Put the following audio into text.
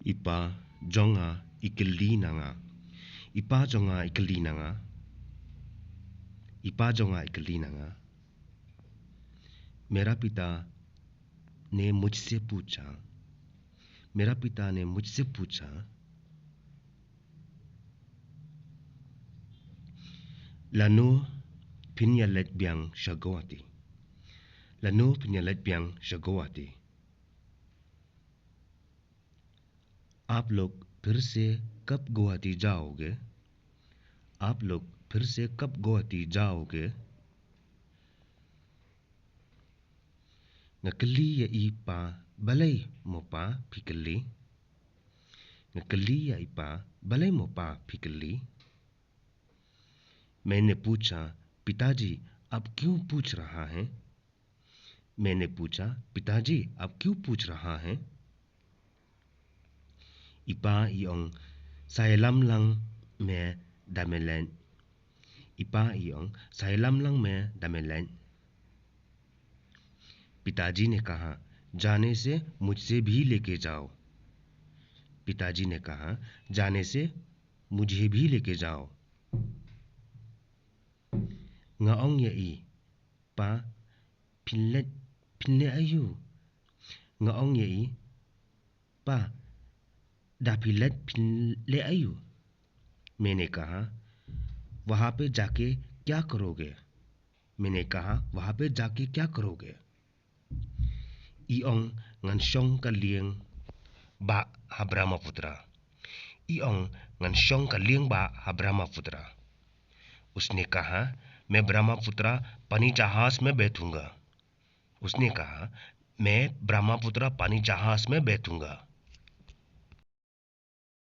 Ipa jonga ikeli nanga. Ipa jonga ikeli nanga. Ipa jonga ikeli nanga. मेरा पिता ने मुझसे पूछा. मेरा पिता ने मुझसे पूछा. Lano pinyalet biang shagawati. Lano pinyalet biang shagawati. आप लोग फिर से कब गुवाहाटी जाओगे? आप लोग फिर से कब गुवाहाटी जाओगे? Ngakali ya ipa balay mo pa pikali. Ngakali ya ipa balay mo pa pikali. मैंने पूछा, पिताजी आप क्यों पूछ रहा है? मैंने पूछा, पिताजी आप क्यों पूछ रहा है? Ipa iyong sailam lang me damelan. Ipa iyong sailam lang me damelan. पिताजी ने कहा, जाने से मुझसे भी लेके जाओ. पिताजी ने कहा, जाने से मुझे भी लेके जाओ. Ngaong yai pa pinle ayu. Ngaong yai pa dapilet pinle ayu. मैंने कहा, वहां पे जाके क्या करोगे? मैंने कहा, वहां पे जाके क्या करोगे? Iong ngansyong kalieng ba Brahmaputra. Iong ngansyong kalieng ba Brahmaputra. उसने कहा, मैं ब्रह्मपुत्र पानी जहाज में बैठूंगा. उसने कहा, मैं ब्रह्मपुत्र पानी जहाज में बैठूंगा.